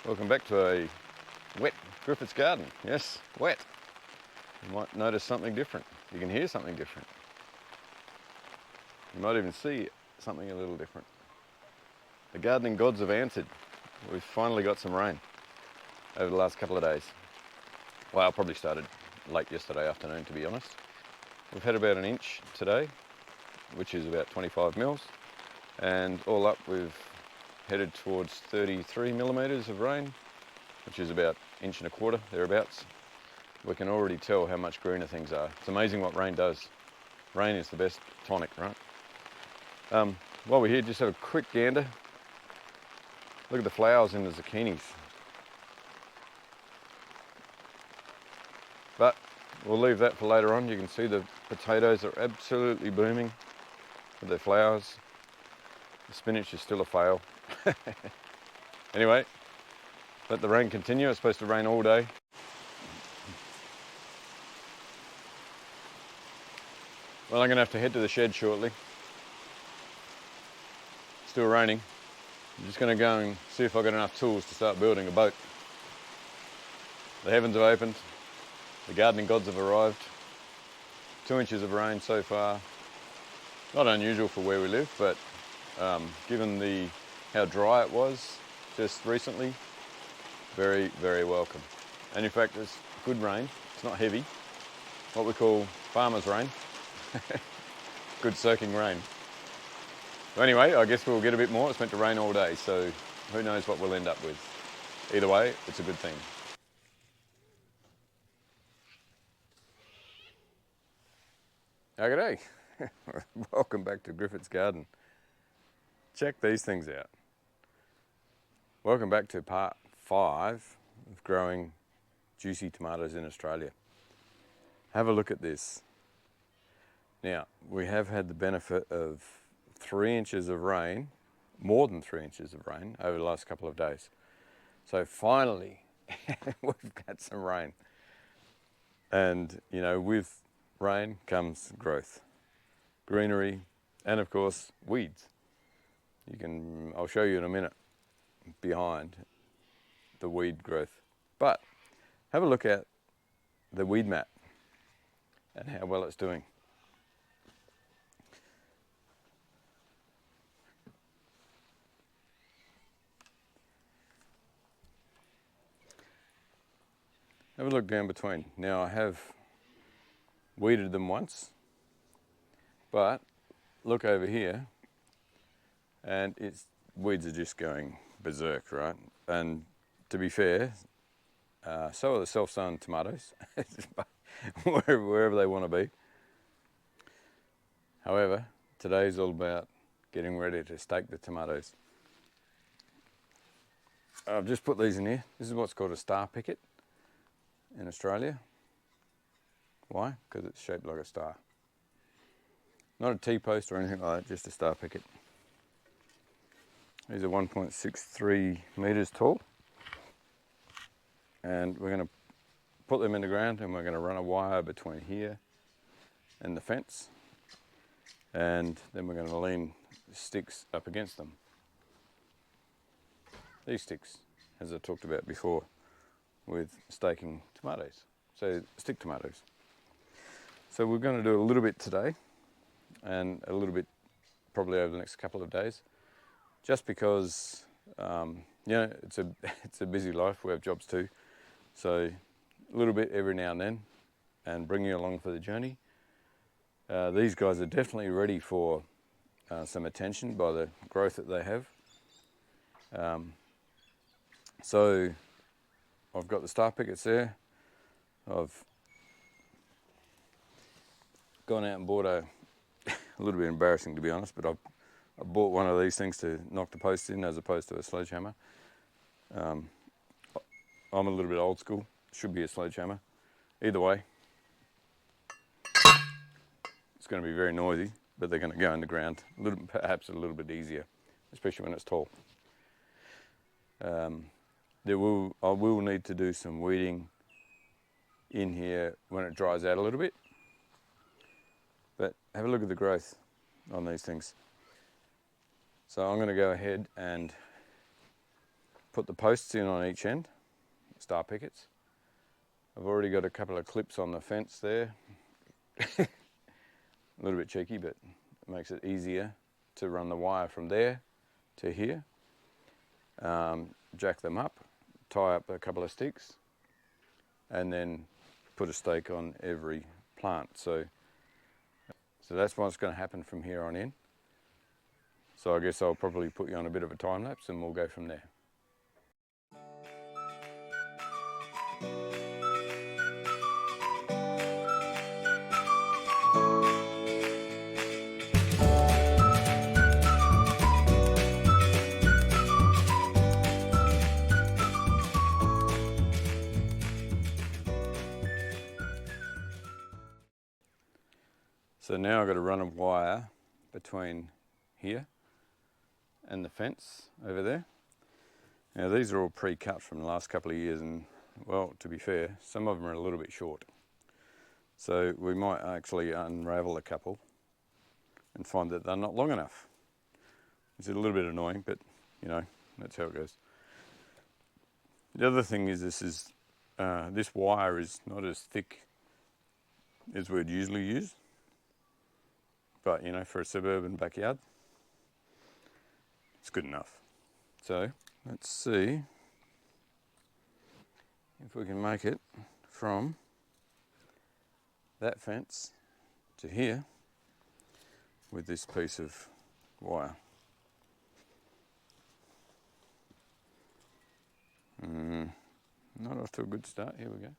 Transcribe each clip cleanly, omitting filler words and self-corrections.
Welcome back to a wet Griffith's garden. Yes, wet. You might notice something different. You can hear something different. You might even see something a little different. The gardening gods have answered. We've finally got some rain over the last couple of days. Well, it probably started late yesterday afternoon, to be honest. We've had about an inch today, which is about 25 mils, and all up we've headed towards 33 millimetres of rain, which is about inch and a quarter, thereabouts. We can already tell how much greener things are. It's amazing what rain does. Rain is the best tonic, right? While we're here, just have a quick gander. Look at the flowers in the zucchinis. But we'll leave that for later on. You can see the potatoes are absolutely booming with their flowers. The spinach is still a fail. Anyway, let the rain continue. It's supposed to rain all day. Well, I'm going to have to head to the shed shortly. Still raining. I'm just going to go and see if I've got enough tools to start building a boat. The heavens have opened. The gardening gods have arrived. 2 inches of rain so far. Not unusual for where we live, but given how dry it was just recently, very, very welcome. And in fact, it's good rain. It's not heavy. What we call farmer's rain. Good soaking rain. Well, anyway, I guess we'll get a bit more. It's meant to rain all day, so who knows what we'll end up with. Either way, it's a good thing. G'day. Welcome back to Griffith's garden. Check these things out. Welcome back to part 5 of growing juicy tomatoes in Australia. Have a look at this. Now, we have had the benefit of 3 inches of rain, more than 3 inches of rain over the last couple of days. So finally, we've got some rain. And, you know, with rain comes growth, greenery, and of course, weeds. I'll show you in a minute behind the weed growth. But have a look at the weed map and how well it's doing. Have a look down between. Now I have weeded them once, but look over here and weeds are just going berserk, right? And to be fair, so are the self-sown tomatoes, wherever they want to be. However, today's all about getting ready to stake the tomatoes. I've just put these in here. This is what's called a star picket in Australia. Why? Because it's shaped like a star. Not a T-post or anything like that, just a star picket. These are 1.63 metres tall. And we're going to put them in the ground and we're going to run a wire between here and the fence. And then we're going to lean sticks up against them. These sticks, as I talked about before, with staking tomatoes, so stick tomatoes. So we're going to do a little bit today and a little bit probably over the next couple of days, just because it's a busy life. We have jobs too, so a little bit every now and then, and bring you along for the journey. These guys are definitely ready for some attention by the growth that they have. So I've got the star pickets there. I've gone out and bought a little bit embarrassing to be honest, but I bought one of these things to knock the posts in as opposed to a sledgehammer. I'm a little bit old school, should be a sledgehammer. Either way, it's going to be very noisy, but they're going to go in the ground perhaps a little bit easier, especially when it's tall. I will need to do some weeding in here when it dries out a little bit. But have a look at the growth on these things. So I'm going to go ahead and put the posts in on each end, star pickets. I've already got a couple of clips on the fence there. A little bit cheeky, but it makes it easier to run the wire from there to here. Jack them up, tie up a couple of sticks, and then put a stake on every plant. So that's what's going to happen from here on in. So I guess I'll probably put you on a bit of a time lapse and we'll go from there. So now I've got to run a wire between here and the fence over there. Now these are all pre-cut from the last couple of years, and well, to be fair, some of them are a little bit short. So we might actually unravel a couple and find that they're not long enough. It's a little bit annoying, but you know, that's how it goes. The other thing is this wire is not as thick as we'd usually use. But, you know, for a suburban backyard, it's good enough. So, let's see if we can make it from that fence to here with this piece of wire. Not off to a good start. Here we go.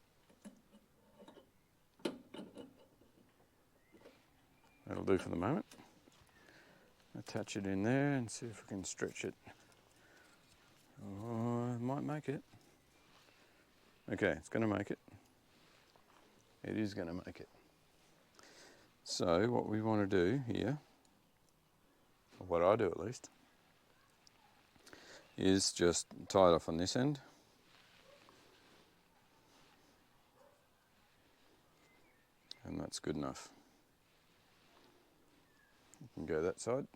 That'll do for the moment. Attach it in there and see if we can stretch it. Oh, it might make it. Okay, it's going to make it. It is going to make it. So what we want to do here, or what I do at least, is just tie it off on this end. And that's good enough. You can go that side,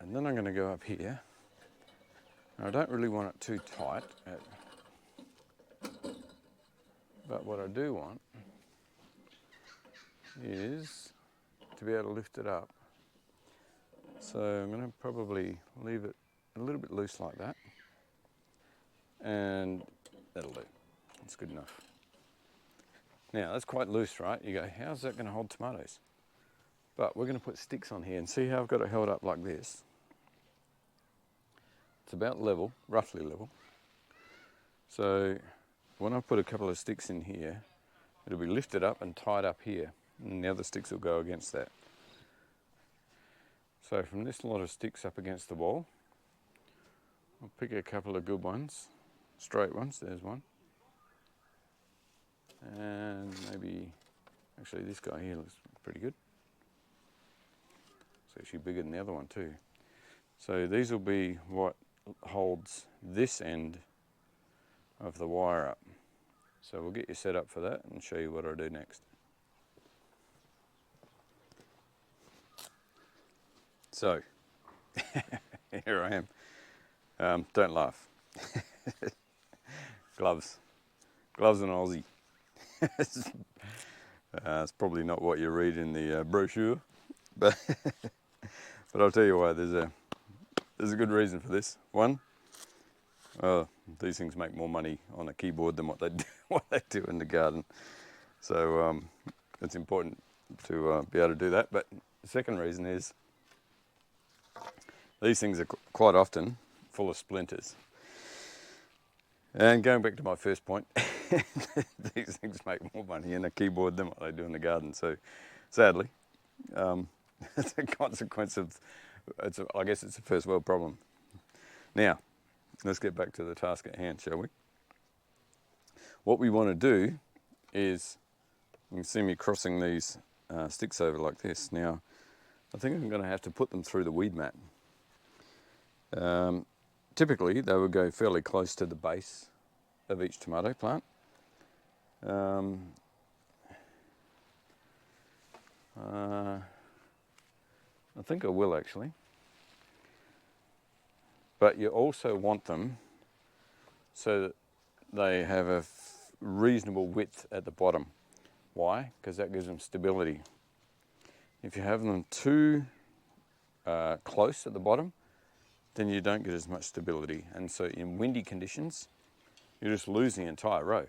and then I'm going to go up here. Now, I don't really want it too tight, but what I do want is to be able to lift it up. So I'm going to probably leave it a little bit loose like that, and that'll do. That's good enough. Now that's quite loose, right? You go, how's that going to hold tomatoes? But we're going to put sticks on here and see how I've got it held up like this. It's about level, roughly level. So when I put a couple of sticks in here, it'll be lifted up and tied up here, and the other sticks will go against that. So from this lot of sticks up against the wall, I'll pick a couple of good ones, straight ones, there's one. And maybe, actually this guy here looks pretty good. It's actually bigger than the other one too. So these will be what holds this end of the wire up. So we'll get you set up for that and show you what I do next. So, here I am. Don't laugh. Gloves and Aussie. It's probably not what you read in the brochure, but but I'll tell you why. There's a good reason for this. One, these things make more money on a keyboard than what they do in the garden. So it's important to be able to do that. But the second reason is these things are quite often full of splinters. And going back to my first point, these things make more money in a keyboard than what they do in the garden. So sadly, it's a consequence of, I guess it's a first world problem. Now, let's get back to the task at hand, shall we? What we want to do is, you can see me crossing these sticks over like this. Now, I think I'm going to have to put them through the weed mat. Typically, they would go fairly close to the base of each tomato plant. I think I will actually. But you also want them so that they have a reasonable width at the bottom. Why? Because that gives them stability. If you have them too close at the bottom, then you don't get as much stability. And so in windy conditions, you just lose the entire row.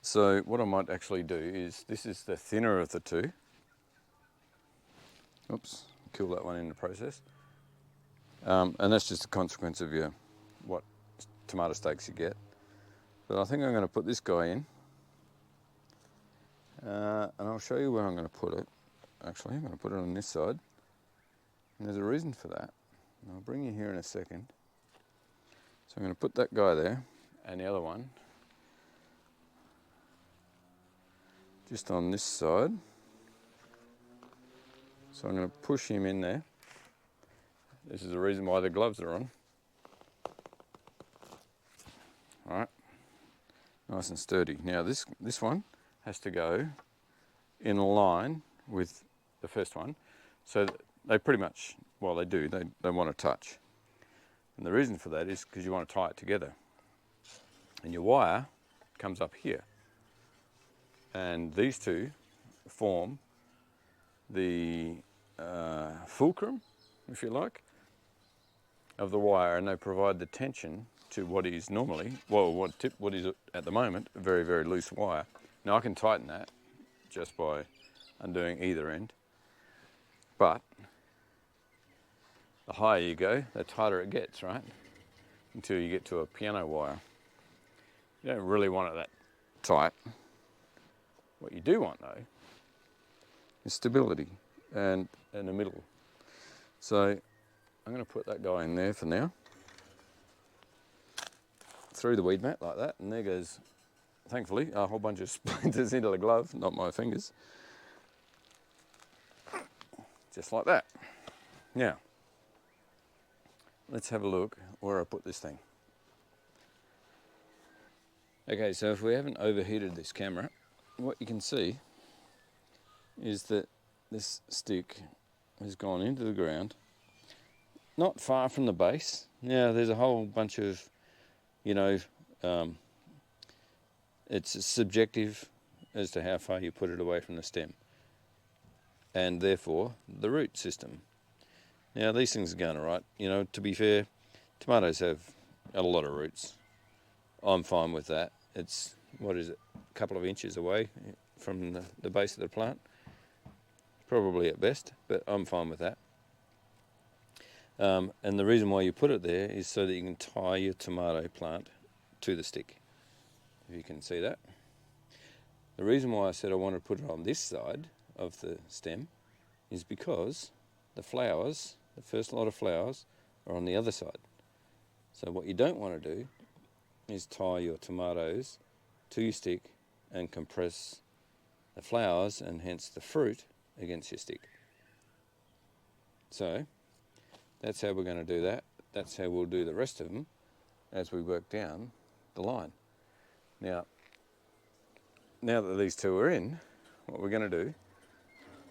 So what I might actually do is, this is the thinner of the two. Oops, kill that one in the process. And that's just a consequence of what tomato stakes you get. But I think I'm going to put this guy in. And I'll show you where I'm going to put it. Actually, I'm going to put it on this side. And there's a reason for that. And I'll bring you here in a second. So I'm going to put that guy there, and the other one just on this side. So I'm going to push him in there. This is the reason why the gloves are on. All right, nice and sturdy. Now this one has to go in line with the first one. So they pretty much, well, they do, they want to touch. And the reason for that is because you want to tie it together. And your wire comes up here. And these two form the fulcrum, if you like, of the wire, and they provide the tension to what is normally, well, what is at the moment, a very, very loose wire. Now I can tighten that just by undoing either end, but the higher you go, the tighter it gets, right? Until you get to a piano wire. You don't really want it that tight. What you do want though is stability and in the middle. So I'm going to put that guy in there for now. Through the weed mat like that, and there goes, thankfully, a whole bunch of splinters into the glove, not my fingers. Just like that. Now, let's have a look where I put this thing. Okay, so if we haven't overheated this camera, what you can see is that this stick has gone into the ground, not far from the base. Now there's a whole bunch of, it's subjective as to how far you put it away from the stem, and therefore the root system. Now these things are going all right. To be fair, tomatoes have a lot of roots. I'm fine with that. It's, a couple of inches away from the base of the plant, probably at best, but I'm fine with that. And the reason why you put it there is so that you can tie your tomato plant to the stick, if you can see that. The reason why I said I wanted to put it on this side of the stem is because the flowers, the first lot of flowers, are on the other side. So what you don't want to do is tie your tomatoes to your stick and compress the flowers and hence the fruit against your stick. So that's how we're going to do that. That's how we'll do the rest of them as we work down the line. Now that these two are in, what we're going to do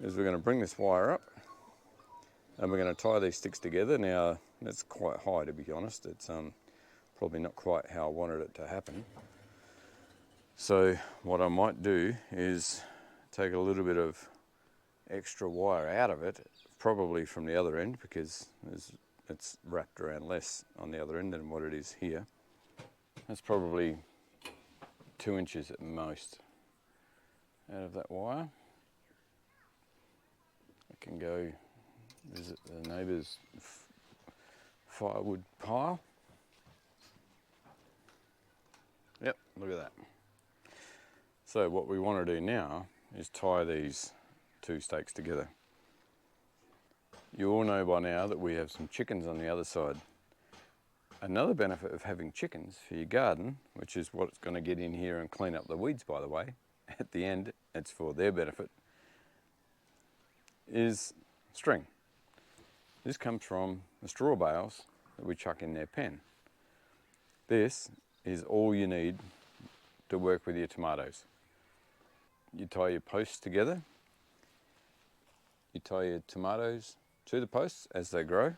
is we're going to bring this wire up and we're going to tie these sticks together. Now that's quite high, to be honest. It's probably not quite how I wanted it to happen. So what I might do is take a little bit of extra wire out of it, probably from the other end, because it's wrapped around less on the other end than what it is here. That's probably 2 inches at most out of that wire. I can go visit the neighbour's firewood pile. Yep, look at that. So what we want to do now is tie these two stakes together. You all know by now that we have some chickens on the other side. Another benefit of having chickens for your garden, which is what's going to get in here and clean up the weeds, by the way, at the end, it's for their benefit, is string. This comes from the straw bales that we chuck in their pen. This is all you need to work with your tomatoes. You tie your posts together, you tie your tomatoes to the posts as they grow,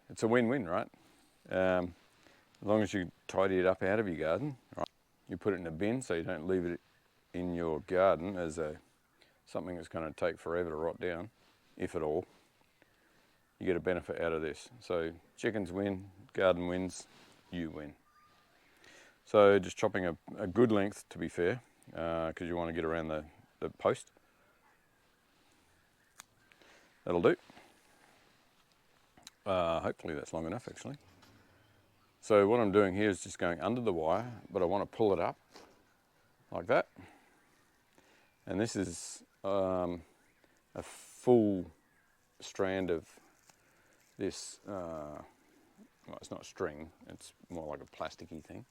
it's a win-win, right? As long as you tidy it up out of your garden, right? You put it in a bin so you don't leave it in your garden as something that's going to take forever to rot down, if at all. You get a benefit out of this. So chickens win, garden wins, you win. So just chopping a good length, to be fair, because you want to get around the post. That'll do. Hopefully that's long enough, actually. So what I'm doing here is just going under the wire, but I want to pull it up like that. And this is a full strand of this, well, it's not string, it's more like a plasticky thing.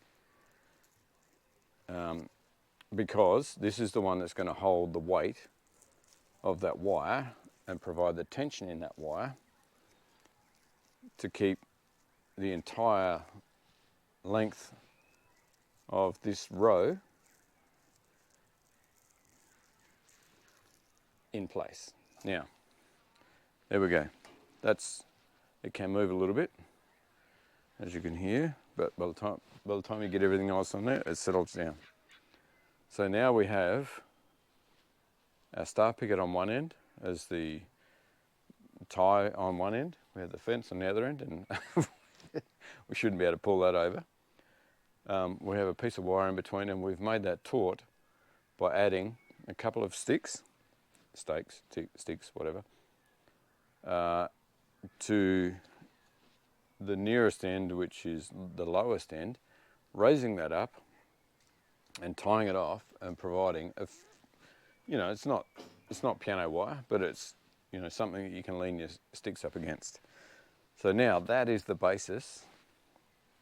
Because this is the one that's going to hold the weight of that wire and provide the tension in that wire to keep the entire length of this row in place. Now, there we go. It can move a little bit, as you can hear, but by the time you get everything else on there, it settles down. So now we have our star picket on one end as the tie on one end. We have the fence on the other end, and we shouldn't be able to pull that over. We have a piece of wire in between, and we've made that taut by adding a couple of sticks, whatever, to the nearest end, which is the lowest end, raising that up and tying it off and providing it's not piano wire, but it's something that you can lean your sticks up against. So now that is the basis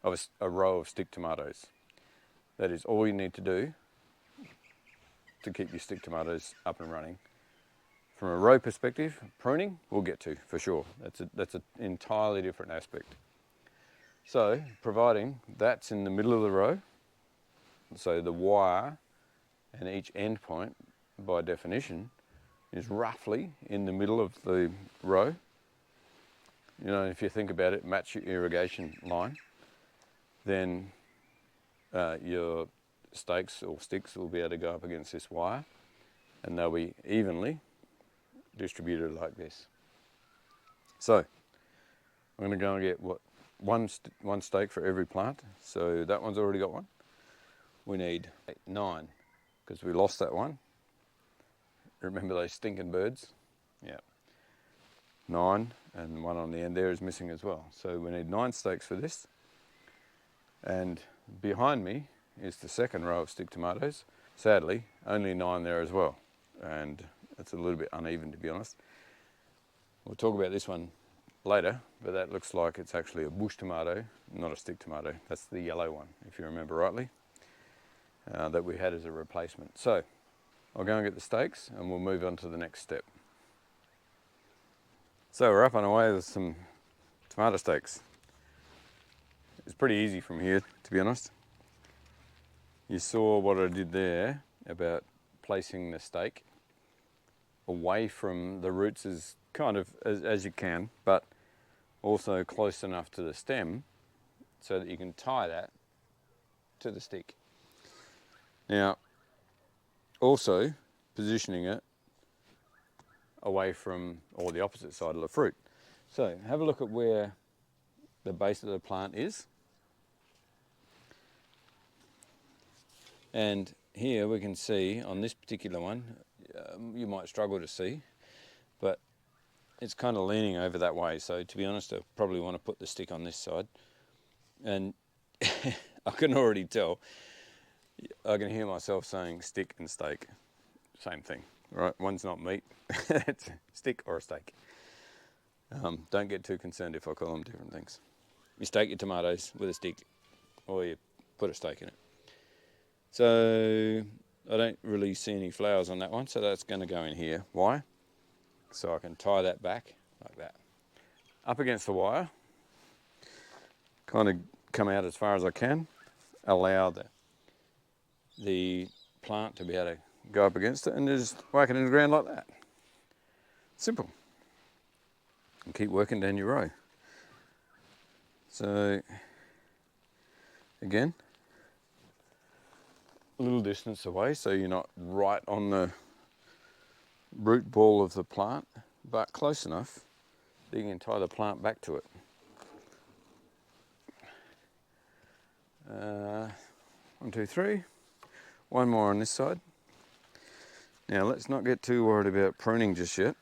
of a row of stick tomatoes. That is all you need to do to keep your stick tomatoes up and running. From a row perspective, pruning we'll get to for sure. That's an entirely different aspect. So providing that's in the middle of the row, so the wire and each end point by definition is roughly in the middle of the row. If you think about it, match your irrigation line, then your stakes or sticks will be able to go up against this wire, and they'll be evenly distributed like this. So I'm going to go and get one stake for every plant. So that one's already got one. We need 9 because we lost that one. Remember those stinking birds? Yeah. 9, and one on the end there is missing as well. So we need 9 stakes for this. And behind me is the second row of stick tomatoes. Sadly, only 9 there as well. And it's a little bit uneven, to be honest. We'll talk about this one later, but that looks like it's actually a bush tomato, not a stick tomato. That's the yellow one, if you remember rightly, that we had as a replacement. So I'll go and get the stakes and we'll move on to the next step. So we're up and away with some tomato stakes. It's pretty easy from here, to be honest. You saw what I did there about placing the stake away from the roots as you can, but also close enough to the stem so that you can tie that to the stick. Now, also positioning it away from, or the opposite side of the fruit. So have a look at where the base of the plant is. And here we can see on this particular one, you might struggle to see, but it's kind of leaning over that way. So to be honest, I probably want to put the stick on this side. And I can already tell, I can hear myself saying stick and stake, same thing, right? One's not meat, it's a stick or a stake. Don't get too concerned if I call them different things. You stake your tomatoes with a stick, or you put a stake in it. So I don't really see any flowers on that one, so that's going to go in here. Why? So I can tie that back like that. Up against the wire, kind of come out as far as I can, allow the plant to be able to go up against it, and just whack it in the ground like that. Simple. And keep working down your row. So again, a little distance away so you're not right on the root ball of the plant, but close enough that you can tie the plant back to it. 1, 2, 3. One more on this side. Now let's not get too worried about pruning just yet.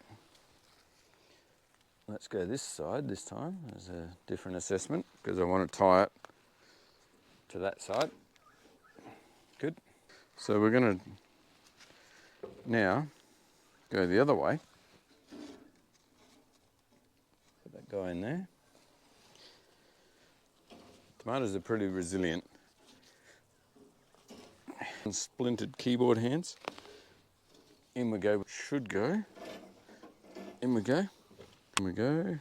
Let's go this side this time as a different assessment because I want to tie it to that side. Good. So we're going to now go the other way. Put that guy in there. Tomatoes are pretty resilient. And splintered keyboard hands. In we go. Should go. In we go. In we go.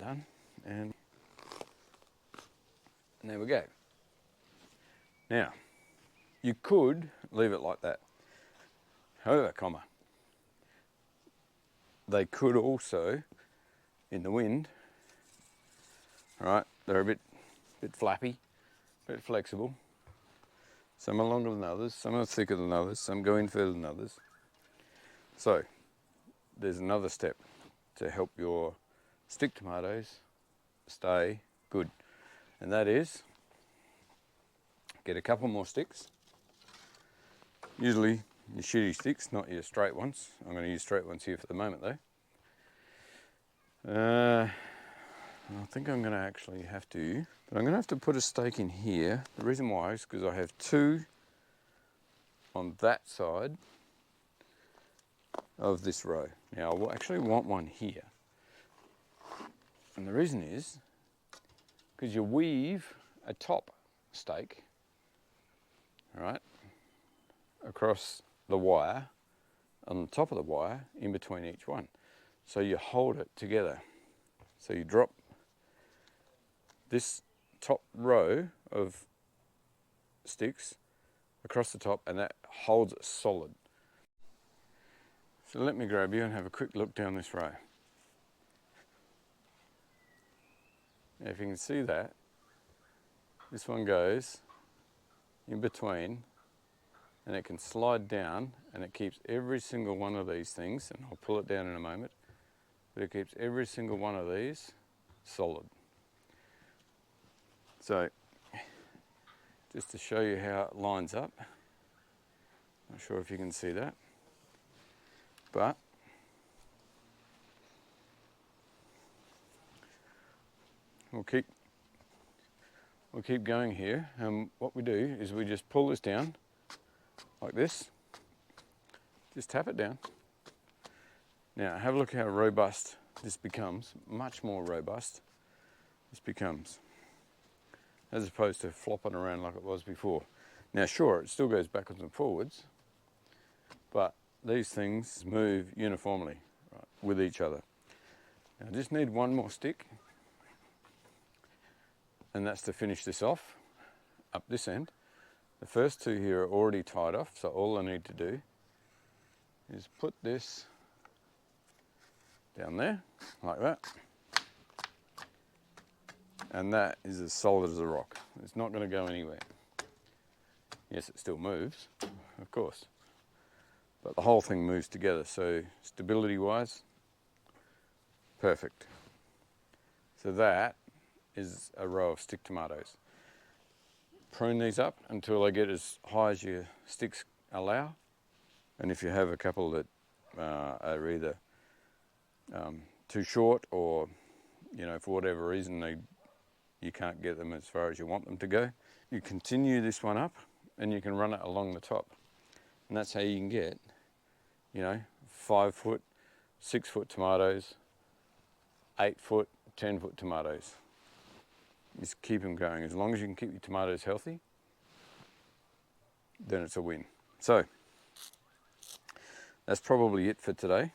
Done. And there we go. Now, you could leave it like that. However, they could also, in the wind, right, they're a bit flappy, a bit flexible. Some are longer than others, some are thicker than others, some go in further than others. So, there's another step to help your stick tomatoes stay good. And that is, get a couple more sticks. Usually your shitty sticks, not your straight ones. I'm going to use straight ones here for the moment though. I think I'm going to actually have to, but I'm going to have to put a stake in here. The reason why is because I have 2 on that side of this row. Now I will actually want one here. And the reason is because you weave a top stake, right, across the wire, on the top of the wire, in between each one. So you hold it together. So you drop this top row of sticks across the top and that holds it solid. So let me grab you and have a quick look down this row. Now if you can see that, this one goes in between and it can slide down and it keeps every single one of these things, and I'll pull it down in a moment, but it keeps every single one of these solid. So, just to show you how it lines up, not sure if you can see that, but we'll keep going here, and what we do is we just pull this down like this, just tap it down. Now have a look how robust this becomes, much more robust this becomes, as opposed to flopping around like it was before. Now sure, it still goes backwards and forwards, but these things move uniformly, right, with each other. Now I just need one more stick, and that's to finish this off up this end. The first 2 here are already tied off, so all I need to do is put this down there, like that. And that is as solid as a rock. It's not going to go anywhere. Yes, it still moves, of course, but the whole thing moves together, so stability-wise, perfect. So that is a row of stick tomatoes. Prune these up until they get as high as your sticks allow, and if you have a couple that are either too short or, you know, for whatever reason you can't get them as far as you want them to go, you continue this one up and you can run it along the top, and that's how you can get, you know, 5 foot, 6 foot tomatoes, 8 foot, 10 foot tomatoes. Just keep them going. As long as you can keep your tomatoes healthy, then it's a win. So that's probably it for today.